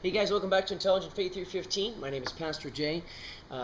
Hey guys, welcome back to Intelligent Faith 315. My name is Pastor Jay,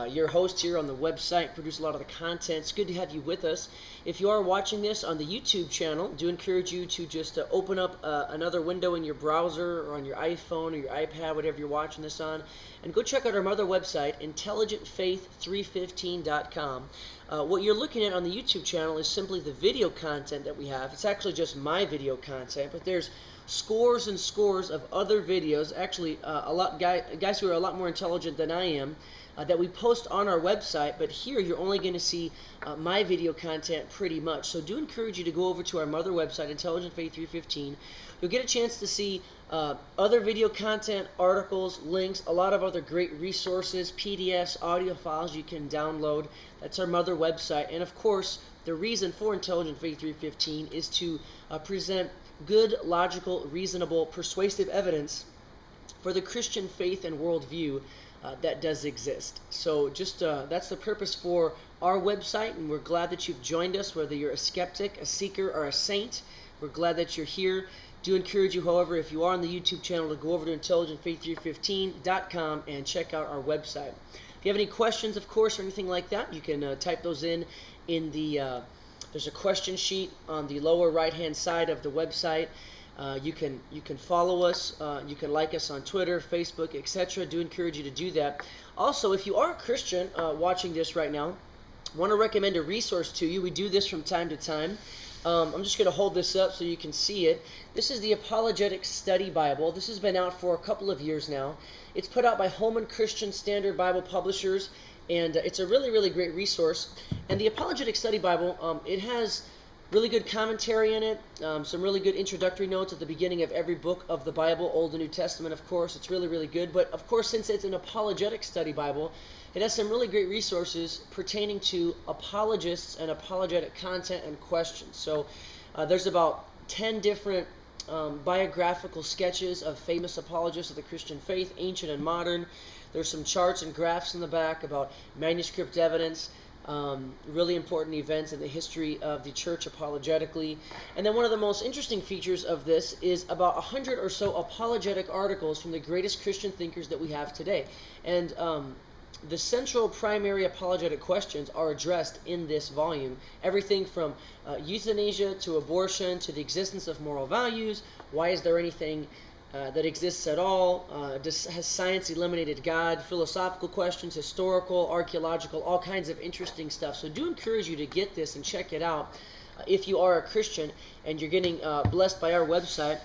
your host here on the website, produce a lot of the content. It's good to have you with us. If you are watching this on the YouTube channel, do encourage you to just open up another window in your browser or on your iPhone or your iPad, whatever you're watching this on, and go check out our mother website, intelligentfaith315.com. What you're looking at on the YouTube channel is simply the video content that we have. It's actually just my video content, but there's scores and scores of other videos, actually guys who are a lot more intelligent than I am, that we post on our website, but here you're only going to see my video content pretty much. So do encourage you to go over to our mother website, Intelligent Faith 315. You'll get a chance to see other video content, articles, links, a lot of other great resources, PDFs, audio files you can download. That's our mother website. And of course, the reason for Intelligent Faith 315 is to present good, logical, reasonable, persuasive evidence for the Christian faith and worldview that does exist. So just that's the purpose for our website, and we're glad that you've joined us, whether you're a skeptic, a seeker, or a saint. We're glad that you're here. Do encourage you, however, if you are on the YouTube channel, to go over to intelligentfaith315.com and check out our website. If you have any questions, of course, or anything like that, you can type those in the there's a question sheet on the lower right-hand side of the website. You can follow us. You can like us on Twitter, Facebook, etc. Do encourage you to do that. Also, if you are a Christian watching this right now, I want to recommend a resource to you. We do this from time to time. I'm just going to hold this up so you can see it. This is the Apologetic Study Bible. This has been out for a couple of years now. It's put out by Holman Christian Standard Bible Publishers, and it's a really, really great resource. And the Apologetic Study Bible, it has really good commentary in it, some really good introductory notes at the beginning of every book of the Bible, Old and New Testament, of course. It's really, really good. But, of course, since it's an apologetic study Bible, it has some really great resources pertaining to apologists and apologetic content and questions. So there's about 10 different biographical sketches of famous apologists of the Christian faith, ancient and modern. There's some charts and graphs in the back about manuscript evidence, really important events in the history of the church apologetically. And then one of the most interesting features of this is about 100 or so apologetic articles from the greatest Christian thinkers that we have today. And the central primary apologetic questions are addressed in this volume. Everything from euthanasia to abortion to the existence of moral values. Why is there anything that exists at all? Has science eliminated God? Philosophical questions, historical, archaeological, all kinds of interesting stuff. So do encourage you to get this and check it out if you are a Christian and you're getting blessed by our website.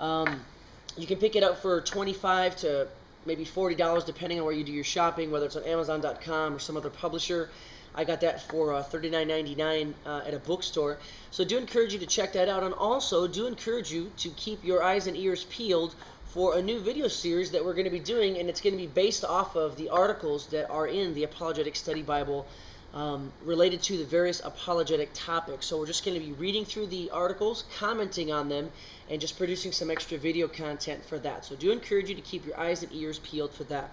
You can pick it up for $25 to maybe $40 depending on where you do your shopping, whether it's on Amazon.com or some other publisher. I got that for $39.99 at a bookstore. So do encourage you to check that out, and also do encourage you to keep your eyes and ears peeled for a new video series that we're going to be doing, and it's going to be based off of the articles that are in the Apologetic Study Bible related to the various apologetic topics. So we're just going to be reading through the articles, commenting on them, and just producing some extra video content for that. So do encourage you to keep your eyes and ears peeled for that.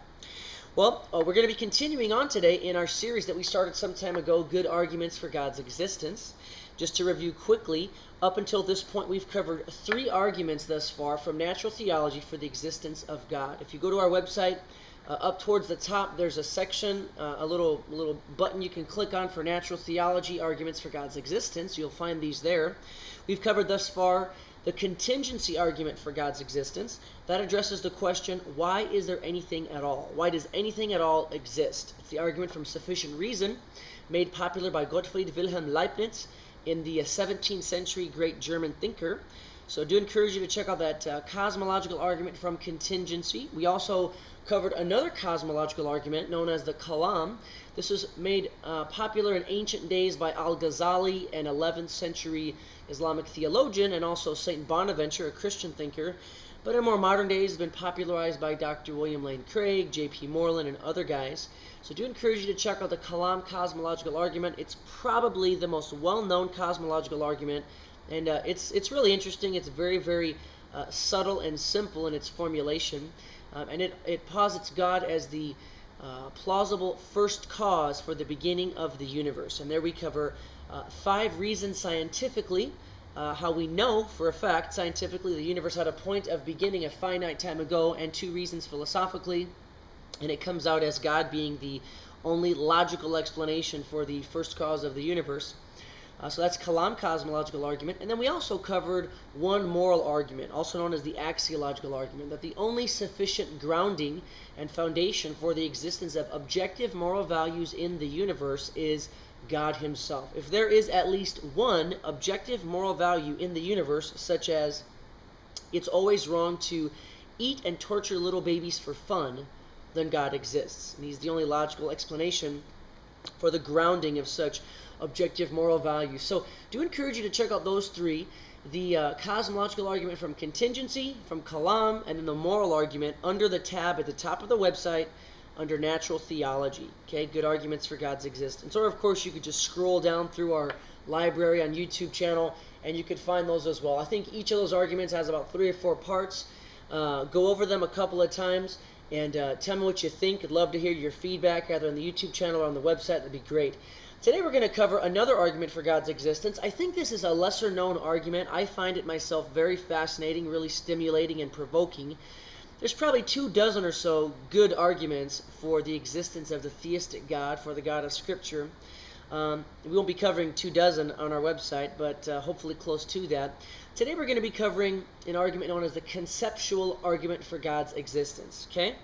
Well, we're going to be continuing on today in our series that we started some time ago, Good Arguments for God's Existence. Just to review quickly, up until this point we've covered 3 arguments thus far from Natural Theology for the existence of God. If you go to our website, up towards the top there's a section, a little button you can click on for Natural Theology, Arguments for God's Existence. You'll find these there. We've covered thus far the contingency argument for God's existence. That addresses the question, why is there anything at all? Why does anything at all exist? It's the argument from sufficient reason, made popular by Gottfried Wilhelm Leibniz in the 17th century great German thinker. So do encourage you to check out that cosmological argument from contingency. We also covered another cosmological argument known as the Kalam. This was made popular in ancient days by Al-Ghazali, an 11th century Islamic theologian, and also St. Bonaventure, a Christian thinker. But in more modern days, it's been popularized by Dr. William Lane Craig, J.P. Moreland, and other guys. So do encourage you to check out the Kalam cosmological argument. It's probably the most well-known cosmological argument, and it's really interesting. It's very, very subtle and simple in its formulation, and it posits God as the plausible first cause for the beginning of the universe. And there we cover 5 reasons scientifically how we know for a fact scientifically the universe had a point of beginning a finite time ago, and two reasons philosophically, and it comes out as God being the only logical explanation for the first cause of the universe. So that's Kalam cosmological argument. And then we also covered one moral argument, also known as the axiological argument, that the only sufficient grounding and foundation for the existence of objective moral values in the universe is God himself. If there is at least one objective moral value in the universe, such as it's always wrong to eat and torture little babies for fun, then God exists. And he's the only logical explanation for the grounding of such objective moral values. So do encourage you to check out those three: the cosmological argument from contingency, from Kalam, and then the moral argument under the tab at the top of the website under Natural Theology. Okay, good arguments for God's existence. Or of course you could just scroll down through our library on YouTube channel and you could find those as well. I think each of those arguments has about 3 or 4 parts. Go over them a couple of times and tell me what you think. I'd love to hear your feedback either on the YouTube channel or on the website. That'd be great. Today we're going to cover another argument for God's existence. I think this is a lesser known argument. I find it myself very fascinating, really stimulating and provoking. There's probably 24 or so good arguments for the existence of the theistic God, for the God of Scripture. We won't be covering 24 on our website, but hopefully close to that. Today we're going to be covering an argument known as the conceptual argument for God's existence. Okay?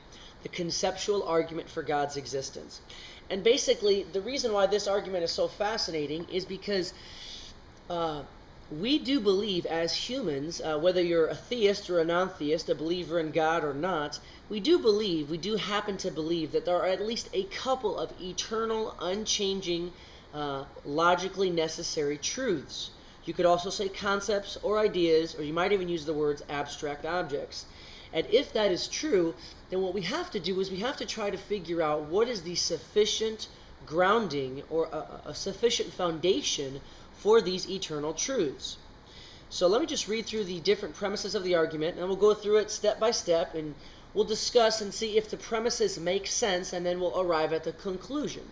The conceptual argument for God's existence. And basically, the reason why this argument is so fascinating is because we do believe as humans, whether you're a theist or a non-theist, a believer in God or not, we do happen to believe that there are at least a couple of eternal, unchanging, logically necessary truths. You could also say concepts or ideas, or you might even use the words abstract objects. And if that is true, then what we have to do is we have to try to figure out what is the sufficient grounding or a sufficient foundation for these eternal truths. So let me just read through the different premises of the argument, and we'll go through it step by step, and we'll discuss and see if the premises make sense, and then we'll arrive at the conclusion.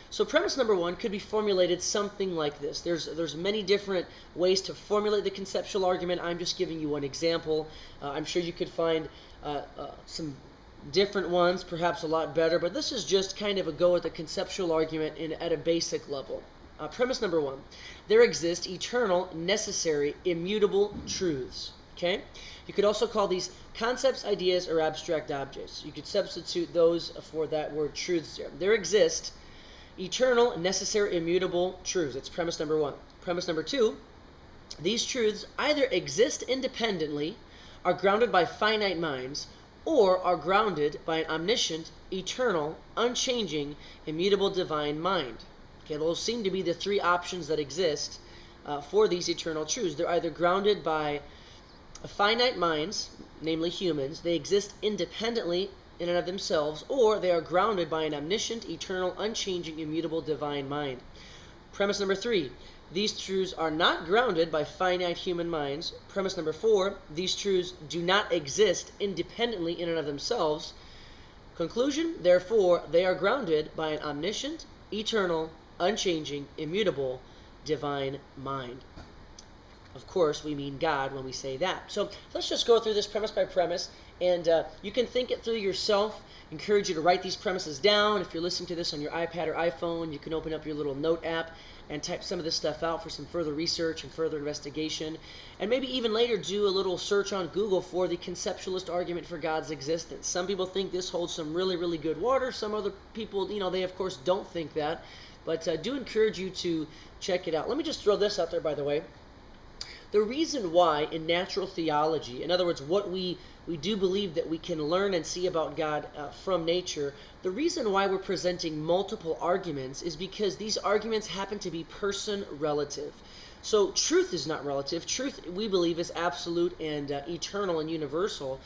So premise number 1 could be formulated something like this. There's many different ways to formulate the conceptual argument. I'm just giving you one example. I'm sure you could find some different ones, perhaps a lot better, but this is just kind of a go at the conceptual argument at a basic level. Premise number 1, there exist eternal, necessary, immutable truths. Okay? You could also call these concepts, ideas, or abstract objects. You could substitute those for that word truths there. There exist eternal, necessary, immutable truths. That's premise number 1. Premise number 2, these truths either exist independently, are grounded by finite minds, or are grounded by an omniscient, eternal, unchanging, immutable divine mind. Okay, those seem to be the 3 options that exist for these eternal truths. They're either grounded by finite minds, namely humans, they exist independently in and of themselves, or they are grounded by an omniscient, eternal, unchanging, immutable divine mind. Premise number 3, these truths are not grounded by finite human minds. Premise number 4, these truths do not exist independently in and of themselves. Conclusion, therefore, they are grounded by an omniscient, eternal, unchanging, immutable, divine mind. Of course, we mean God when we say that. So let's just go through this premise by premise, and you can think it through yourself. I encourage you to write these premises down. If you're listening to this on your iPad or iPhone, you can open up your little note app and type some of this stuff out for some further research and further investigation. And maybe even later do a little search on Google for the conceptualist argument for God's existence. Some people think this holds some really, really good water. Some other people, they of course don't think that. But do encourage you to check it out. Let me just throw this out there, by the way. The reason why in natural theology, in other words, what we do believe that we can learn and see about God from nature, the reason why we're presenting multiple arguments is because these arguments happen to be person relative. So truth is not relative. Truth, we believe, is absolute and eternal and universal.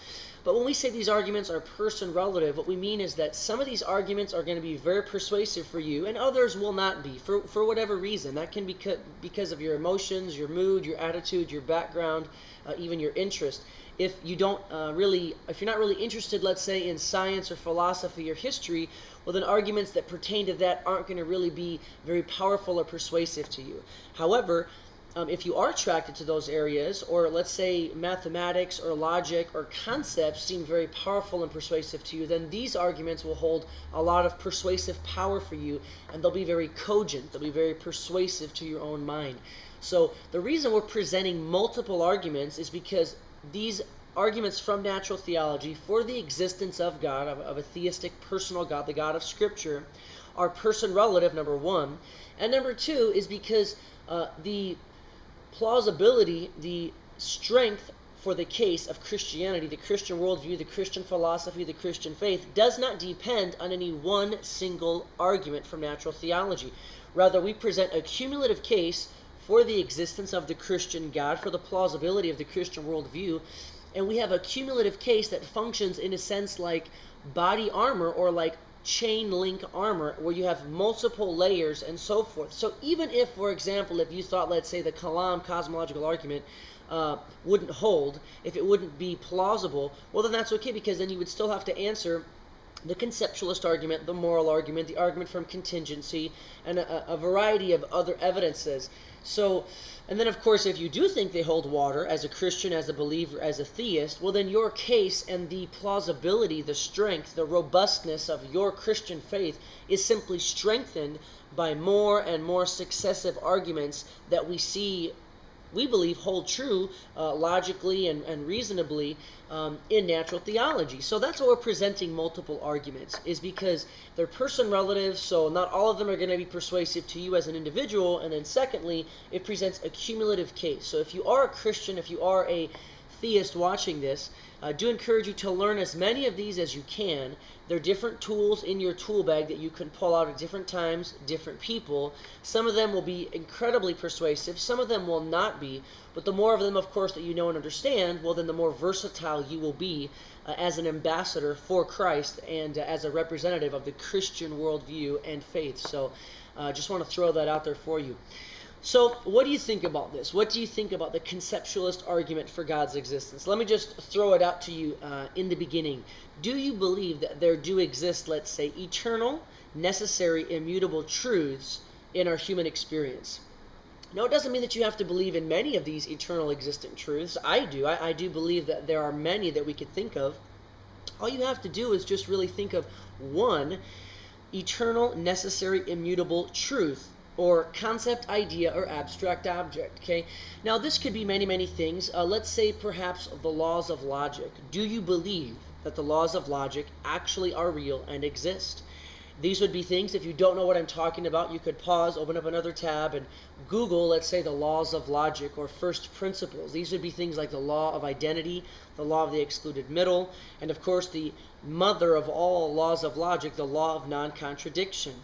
But when we say these arguments are person relative, what we mean is that some of these arguments are going to be very persuasive for you, and others will not be, for whatever reason. That can be because of your emotions, your mood, your attitude, your background, even your interest. If you're not really interested, let's say, in science or philosophy or history, well, then arguments that pertain to that aren't going to really be very powerful or persuasive to you. However, if you are attracted to those areas, or let's say mathematics or logic or concepts seem very powerful and persuasive to you, then these arguments will hold a lot of persuasive power for you, and they'll be very cogent, they'll be very persuasive to your own mind. So the reason we're presenting multiple arguments is because these arguments from natural theology for the existence of God, of a theistic personal God, the God of Scripture, are person-relative, number one, and number two is because the plausibility, the strength for the case of Christianity, the Christian worldview, the Christian philosophy, the Christian faith, does not depend on any one single argument from natural theology. Rather, we present a cumulative case for the existence of the Christian God, for the plausibility of the Christian worldview, and we have a cumulative case that functions in a sense like body armor or like chain link armor, where you have multiple layers and so forth. So even if, for example, if you thought, let's say, the Kalam cosmological argument wouldn't hold, if it wouldn't be plausible, well, then that's okay, because then you would still have to answer the conceptualist argument, the moral argument, the argument from contingency, and a variety of other evidences. So, and then of course, if you do think they hold water as a Christian, as a believer, as a theist, well then your case and the plausibility, the strength, the robustness of your Christian faith is simply strengthened by more and more successive arguments that we believe hold true logically and reasonably in natural theology. So that's why we're presenting multiple arguments, is because they're person-relative, so not all of them are going to be persuasive to you as an individual, and then secondly, it presents a cumulative case. So if you are a Christian, if you are a theist watching this, I do encourage you to learn as many of these as you can. There are different tools in your tool bag that you can pull out at different times, different people. Some of them will be incredibly persuasive, some of them will not be, but the more of them, of course, that you know and understand, well then the more versatile you will be as an ambassador for Christ and as a representative of the Christian worldview and faith. So just want to throw that out there for you. So what do you think about this? What do you think about the conceptualist argument for God's existence? Let me just throw it out to you in the beginning. Do you believe that there do exist, let's say, eternal, necessary, immutable truths in our human experience? Now, it doesn't mean that you have to believe in many of these eternal existent truths. I do. I do believe that there are many that we could think of. All you have to do is just really think of one eternal, necessary, immutable truth, or concept, idea, or abstract object, okay? Now, this could be many, many things. Let's say perhaps the laws of logic. Do you believe that the laws of logic actually are real and exist? These would be things, if you don't know what I'm talking about, you could pause, open up another tab, and Google, let's say, the laws of logic or first principles. These would be things like the law of identity, the law of the excluded middle, and of course the mother of all laws of logic, the law of non-contradiction.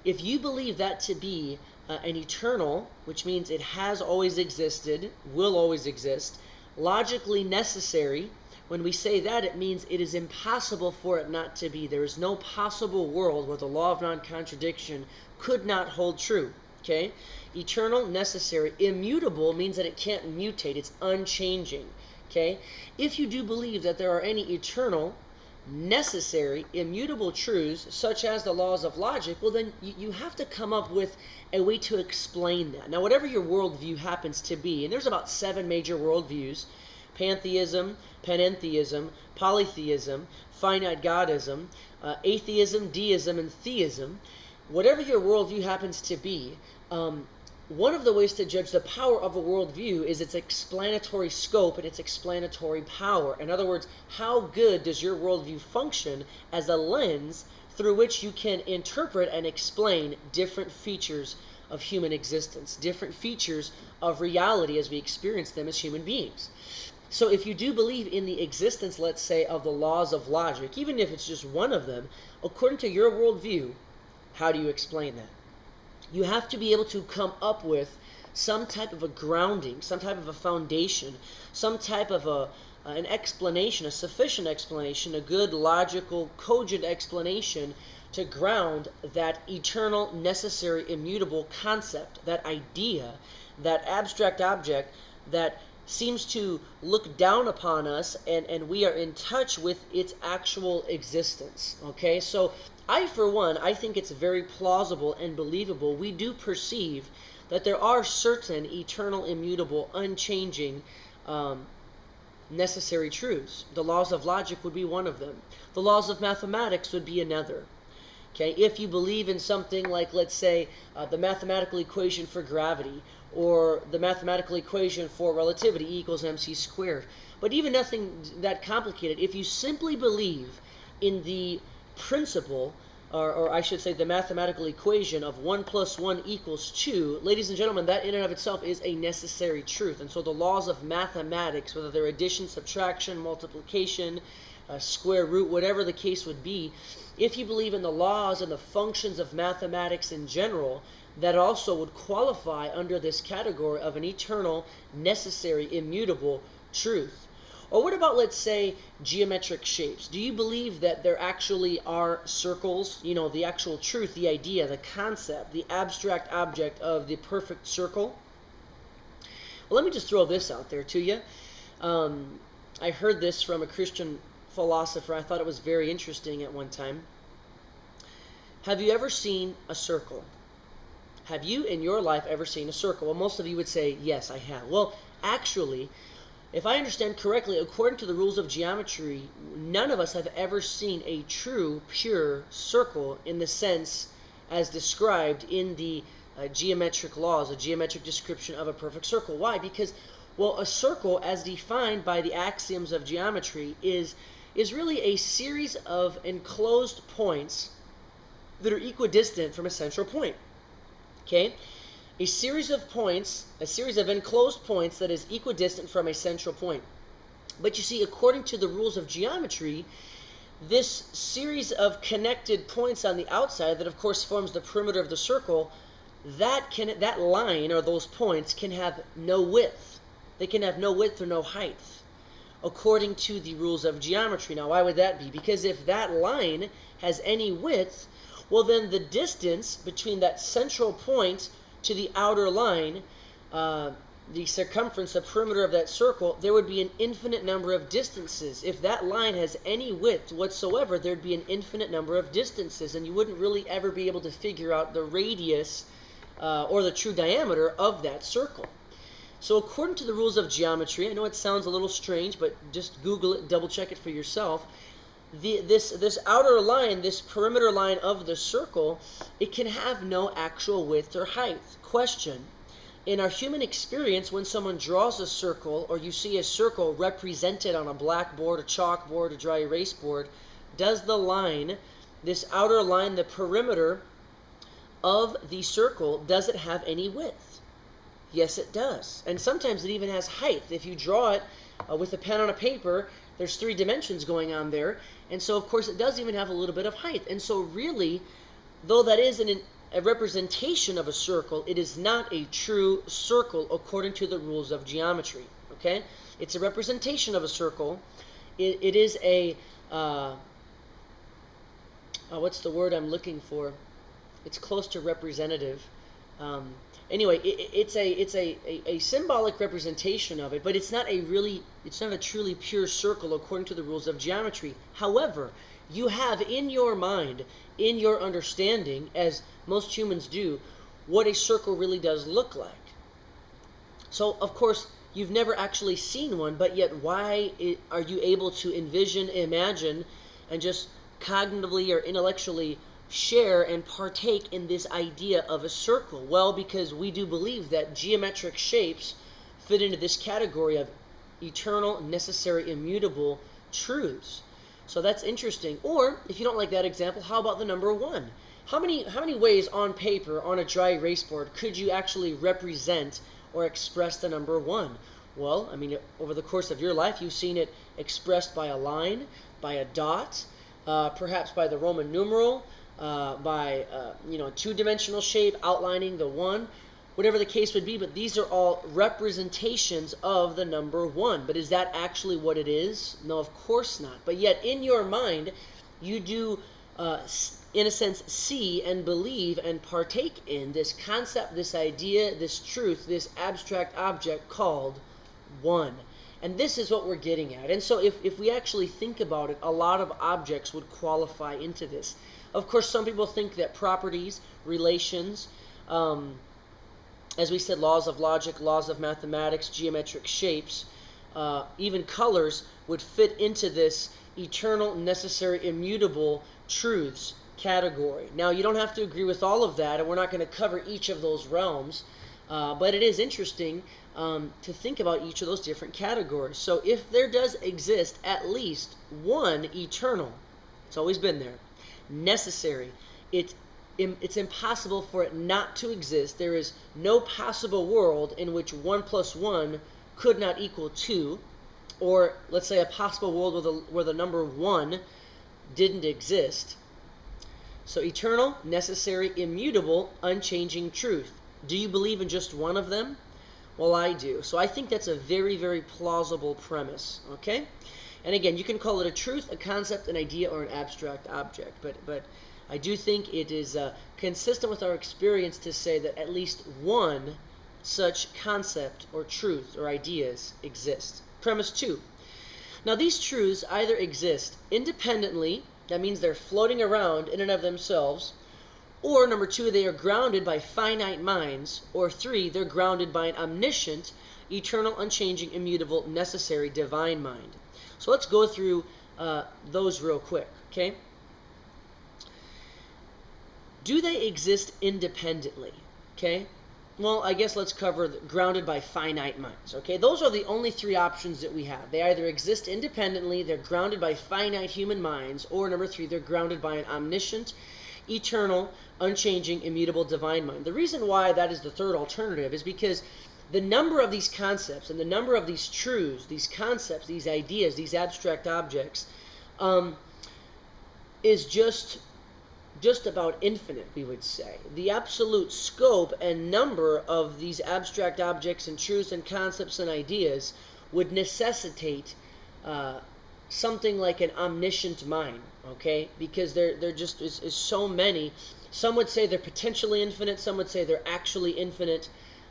If you believe that to be an eternal, which means it has always existed, will always exist, logically necessary, when we say that, it means it is impossible for it not to be. There is no possible world where the law of non-contradiction could not hold true. Okay? Eternal, necessary. Immutable means that it can't mutate. It's unchanging. Okay? If you do believe that there are any eternal, necessary, immutable truths, such as the laws of logic, well then you have to come up with a way to explain that. Now, whatever your worldview happens to be, and there's about 7 major worldviews: pantheism, panentheism, polytheism, finite godism, atheism, deism, and theism. Whatever your worldview happens to be, one of the ways to judge the power of a worldview is its explanatory scope and its explanatory power. In other words, how good does your worldview function as a lens through which you can interpret and explain different features of human existence, different features of reality as we experience them as human beings. So if you do believe in the existence, let's say, of the laws of logic, even if it's just one of them, according to your worldview, how do you explain that? You have to be able to come up with some type of a grounding, some type of a foundation, some type of an explanation, a sufficient explanation, a good, logical, cogent explanation to ground that eternal, necessary, immutable concept, that idea, that abstract object that seems to look down upon us, and we are in touch with its actual existence. Okay, so I, for one, I think it's very plausible and believable. We do perceive that there are certain eternal, immutable, unchanging, necessary truths. The laws of logic would be one of them. The laws of mathematics would be another. Okay, if you believe in something like, let's say, the mathematical equation for gravity, or the mathematical equation for relativity, E equals mc squared. But even nothing that complicated, if you simply believe in the principle, or I should say the mathematical equation of 1 plus 1 equals 2, ladies and gentlemen, that in and of itself is a necessary truth. And so the laws of mathematics, whether they're addition, subtraction, multiplication, square root, whatever the case would be, if you believe in the laws and the functions of mathematics in general, that also would qualify under this category of an eternal, necessary, immutable truth. Or what about, let's say, geometric shapes? Do you believe that there actually are circles? You know, the actual truth, the idea, the concept, the abstract object of the perfect circle? Well, let me just throw this out there to you. I heard this from a Christian philosopher. I thought it was very interesting at one time. Have you ever seen a circle? Have you in your life ever seen a circle? Well, most of you would say, yes, I have. Well, actually, if I understand correctly, according to the rules of geometry, none of us have ever seen a true, pure circle in the sense as described in the geometric laws, a geometric description of a perfect circle. Why? Because, well, a circle, as defined by the axioms of geometry, is really a series of enclosed points that are equidistant from a central point. Okay? A series of points, a series of enclosed points that is equidistant from a central point. But you see, according to the rules of geometry, this series of connected points on the outside that of course forms the perimeter of the circle, that line or those points can have no width. They can have no width or no height, according to the rules of geometry. Now, why would that be? Because if that line has any width, well, then the distance between that central point to the outer line, the circumference, the perimeter of that circle, there would be an infinite number of distances. If that line has any width whatsoever, there'd be an infinite number of distances, and you wouldn't really ever be able to figure out the radius or the true diameter of that circle. So according to the rules of geometry, I know it sounds a little strange, but just Google it, double check it for yourself. This outer line, this perimeter line of the circle, it can have no actual width or height. Question: in our human experience, when someone draws a circle, or you see a circle represented on a blackboard, a chalkboard, a dry erase board, does the line, this outer line, the perimeter of the circle, does it have any width? Yes, it does. And sometimes it even has height. If you draw it with a pen on a paper, there's 3 dimensions going on there. And so, of course, it does even have a little bit of height. And so, really, though that is a representation of a circle, it is not a true circle according to the rules of geometry. Okay? It's a representation of a circle. It is a, what's the word I'm looking for? It's close to representative. Anyway, it's a symbolic representation of it, but it's not a truly pure circle according to the rules of geometry. However, you have in your mind, in your understanding, as most humans do, what a circle really does look like. So, of course, you've never actually seen one, but yet why are you able to envision, imagine, and just cognitively or intellectually share and partake in this idea of a circle? Well, because we do believe that geometric shapes fit into this category of eternal, necessary, immutable truths. So that's interesting. Or, if you don't like that example, how about the number 1? How many ways on paper, on a dry erase board, could you actually represent or express the number 1? Well, I mean, over the course of your life, you've seen it expressed by a line, by a dot, perhaps by the Roman numeral, by a 2-dimensional shape outlining the 1, whatever the case would be. But these are all representations of the number 1. But is that actually what it is? No, of course not. But yet in your mind, you do, in a sense, see and believe and partake in this concept, this idea, this truth, this abstract object called 1. And this is what we're getting at. And so if we actually think about it, a lot of objects would qualify into this. Of course, some people think that properties, relations, as we said, laws of logic, laws of mathematics, geometric shapes, even colors would fit into this eternal, necessary, immutable truths category. Now, you don't have to agree with all of that, and we're not going to cover each of those realms, but it is interesting to think about each of those different categories. So if there does exist at least one eternal, it's always been there, necessary, it's impossible for it not to exist. There is no possible world in which 1 plus 1 could not equal 2, or let's say a possible world where the number 1 didn't exist. So eternal, necessary, immutable, unchanging truth. Do you believe in just one of them? Well, I do. So I think that's a very, very plausible premise, okay? And again, you can call it a truth, a concept, an idea, or an abstract object, but I do think it is consistent with our experience to say that at least one such concept or truth or ideas exist. Premise 2. Now, these truths either exist independently, that means they're floating around in and of themselves, or number 2, they are grounded by finite minds, or 3, they're grounded by an omniscient, eternal, unchanging, immutable, necessary, divine mind. So let's go through those real quick, okay? Do they exist independently? Okay? Well, I guess let's cover grounded by finite minds. Okay? Those are the only 3 options that we have. They either exist independently, they're grounded by finite human minds, or number 3, they're grounded by an omniscient, eternal, unchanging, immutable, divine mind. The reason why that is the third alternative is because the number of these concepts and the number of these truths, these concepts, these ideas, these abstract objects, is just about infinite, we would say. The absolute scope and number of these abstract objects and truths and concepts and ideas would necessitate something like an omniscient mind, okay? Because there just is so many. Some would say they're potentially infinite. Some would say they're actually infinite.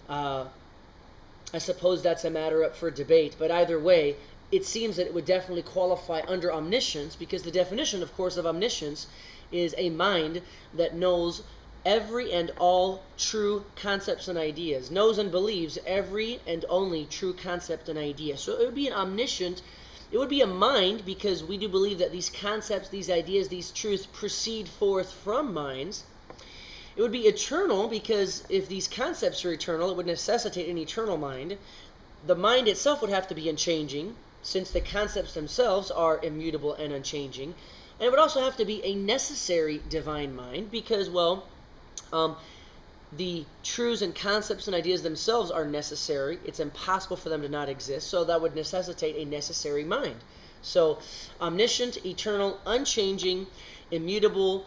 I suppose that's a matter up for debate. But either way, it seems that it would definitely qualify under omniscience, because the definition, of course, of omniscience is a mind that knows every and all true concepts and ideas, knows and believes every and only true concept and idea. So it would be an omniscient, it would be a mind, because we do believe that these concepts, these ideas, these truths proceed forth from minds. It would be eternal, because if these concepts are eternal, it would necessitate an eternal mind. The mind itself would have to be unchanging, since the concepts themselves are immutable and unchanging. And it would also have to be a necessary divine mind, because, well, the truths and concepts and ideas themselves are necessary. It's impossible for them to not exist, so that would necessitate a necessary mind. So, omniscient, eternal, unchanging, immutable,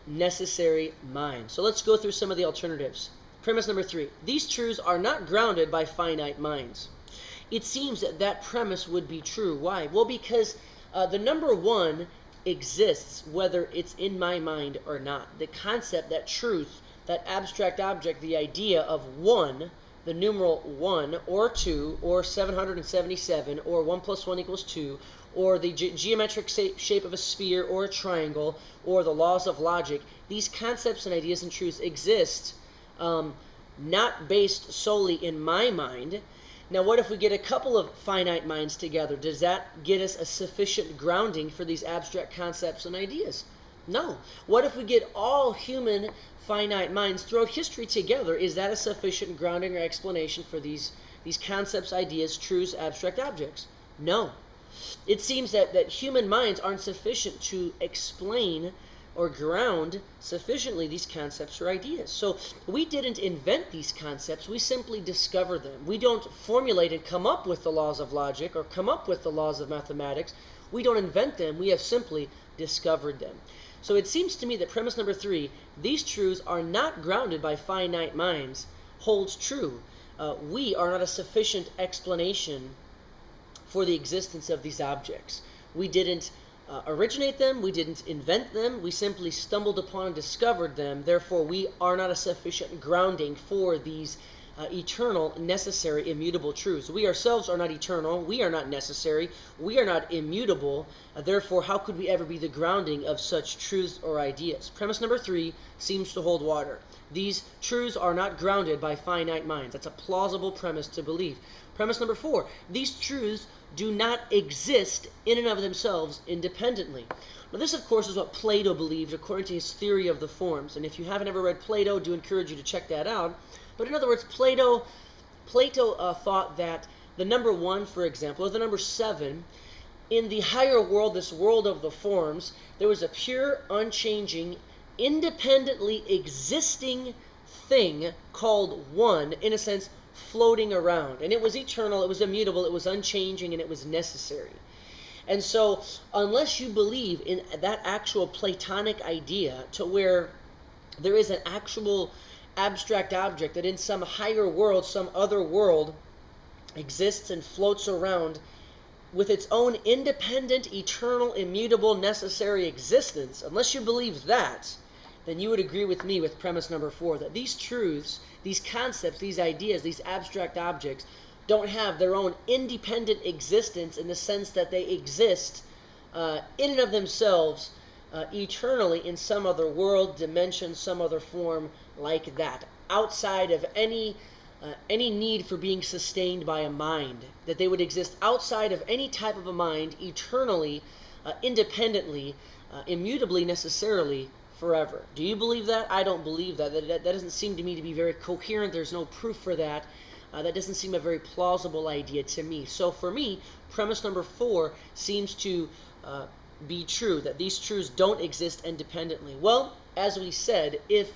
necessary mind. So let's go through some of the alternatives. Premise number 3. These truths are not grounded by finite minds. It seems that that premise would be true. Why? Well, because the number 1 exists whether it's in my mind or not. The concept, that truth, that abstract object, the idea of 1, the numeral 1 or 2 or 777 or 1 plus 1 equals 2, or the geometric shape of a sphere or a triangle, or the laws of logic, these concepts and ideas and truths exist not based solely in my mind. Now, what if we get a couple of finite minds together? Does that get us a sufficient grounding for these abstract concepts and ideas? No. What if we get all human finite minds throughout history together? Is that a sufficient grounding or explanation for these concepts, ideas, truths, abstract objects? No. It seems that human minds aren't sufficient to explain or ground sufficiently these concepts or ideas. So we didn't invent these concepts, we simply discover them. We don't formulate and come up with the laws of logic or come up with the laws of mathematics. We don't invent them, we have simply discovered them. So it seems to me that premise number 3, these truths are not grounded by finite minds, holds true. We are not a sufficient explanation for the existence of these objects. We didn't originate them, we didn't invent them, we simply stumbled upon and discovered them. Therefore, we are not a sufficient grounding for these eternal, necessary, immutable truths. We ourselves are not eternal. We are not necessary. We are not immutable. Therefore, how could we ever be the grounding of such truths or ideas? Premise number 3 seems to hold water. These truths are not grounded by finite minds. That's a plausible premise to believe. Premise number 4, these truths do not exist in and of themselves independently. Now this, of course, is what Plato believed according to his theory of the forms. And if you haven't ever read Plato, I do encourage you to check that out. But in other words, Plato thought that the number 1, for example, or the number 7, in the higher world, this world of the forms, there was a pure, unchanging, independently existing thing called one, in a sense, floating around. And it was eternal, it was immutable, it was unchanging, and it was necessary. And so, unless you believe in that actual Platonic idea to where there is an actual abstract object that in some higher world, some other world, exists and floats around with its own independent, eternal, immutable, necessary existence, unless you believe that, then you would agree with me with premise number 4, that these truths, these concepts, these ideas, these abstract objects, don't have their own independent existence in the sense that they exist in and of themselves eternally in some other world, dimension, some other form like that, outside of any need for being sustained by a mind, that they would exist outside of any type of a mind, eternally, independently, immutably, necessarily, forever. Do you believe that? I don't believe that. That doesn't seem to me to be very coherent. There's no proof for that. That doesn't seem a very plausible idea to me. So for me, premise number 4 seems to be true, that these truths don't exist independently. Well, as we said, if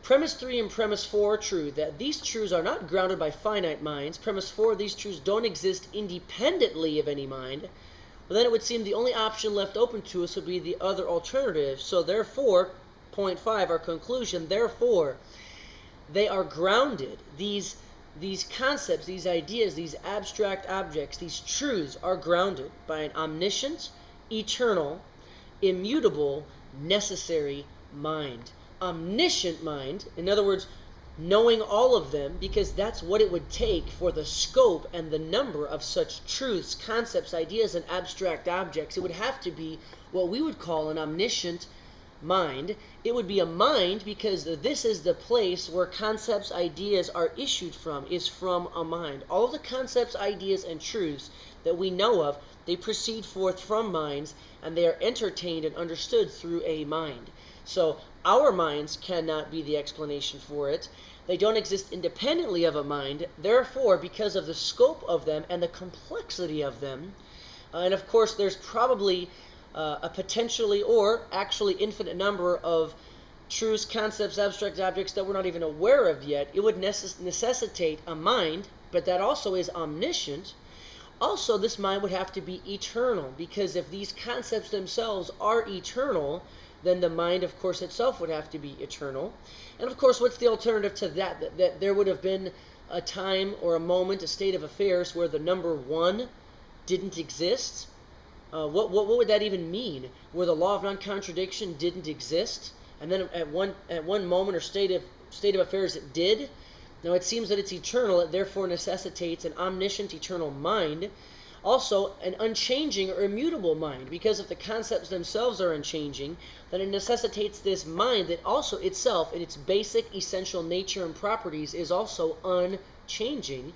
premise 3 and premise 4 are true, that these truths are not grounded by finite minds, premise 4, these truths don't exist independently of any mind, well, then it would seem the only option left open to us would be the other alternative. So therefore, point 5, our conclusion, therefore, they are grounded. These concepts, these ideas, these abstract objects, these truths are grounded by an omniscient, eternal, immutable, necessary mind. Omniscient mind, in other words, knowing all of them, because that's what it would take for the scope and the number of such truths, concepts, ideas, and abstract objects. It would have to be what we would call an omniscient mind. It would be a mind because this is the place where concepts, ideas are issued from, is from a mind. All of the concepts, ideas, and truths that we know of, they proceed forth from minds, and they are entertained and understood through a mind. So our minds cannot be the explanation for it. They don't exist independently of a mind. Therefore, because of the scope of them and the complexity of them, and of course there's probably a potentially or actually infinite number of truths, concepts, abstract objects that we're not even aware of yet, it would necessitate a mind, but that also is omniscient. Also, this mind would have to be eternal, because if these concepts themselves are eternal, then the mind, of course, itself would have to be eternal. And of course, what's the alternative to that? That there would have been a time or a moment, a state of affairs where the number 1 didn't exist? What would that even mean? Where the law of non-contradiction didn't exist, and then at one moment or state of affairs it did? Now it seems that it's eternal. It therefore necessitates an omniscient, eternal mind. Also, an unchanging or immutable mind, because if the concepts themselves are unchanging, then it necessitates this mind that also itself, in its basic, essential nature and properties, is also unchanging.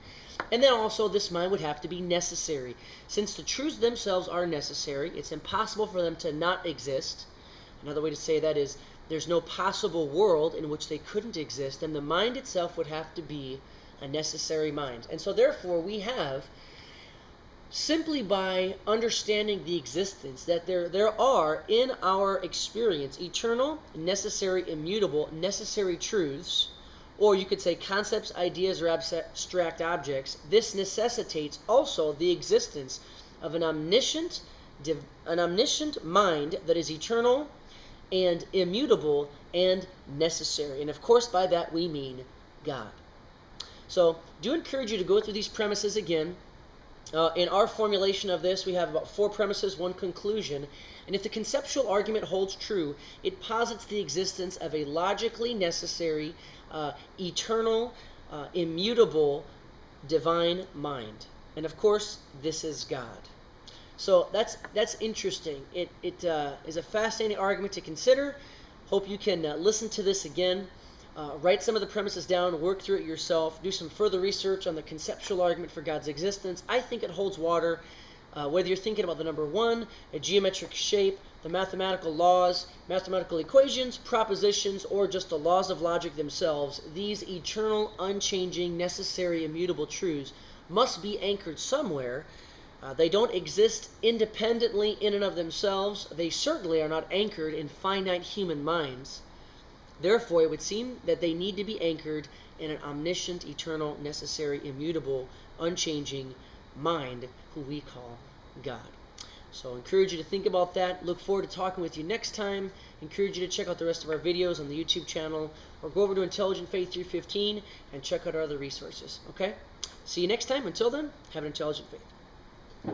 And then also this mind would have to be necessary. Since the truths themselves are necessary, it's impossible for them to not exist. Another way to say that is there's no possible world in which they couldn't exist, and the mind itself would have to be a necessary mind. And so therefore we have, simply by understanding the existence, that there are in our experience eternal, necessary, immutable, necessary truths, or you could say concepts, ideas, or abstract objects. This necessitates also the existence of an omniscient mind that is eternal and immutable and necessary. And of course by that we mean God. So I do encourage you to go through these premises again. In our formulation of this, we have about 4 premises, 1 conclusion. And if the conceptual argument holds true, it posits the existence of a logically necessary, eternal, immutable divine mind. And of course, this is God. So that's interesting. It is a fascinating argument to consider. Hope you can listen to this again. Write some of the premises down, work through it yourself, do some further research on the conceptual argument for God's existence. I think it holds water. Whether you're thinking about the number 1, a geometric shape, the mathematical laws, mathematical equations, propositions, or just the laws of logic themselves, these eternal, unchanging, necessary, immutable truths must be anchored somewhere. They don't exist independently in and of themselves. They certainly are not anchored in finite human minds. Therefore, it would seem that they need to be anchored in an omniscient, eternal, necessary, immutable, unchanging mind, who we call God. So I encourage you to think about that. Look forward to talking with you next time. Encourage you to check out the rest of our videos on the YouTube channel, or go over to Intelligent Faith 315 and check out our other resources. Okay? See you next time. Until then, have an intelligent faith.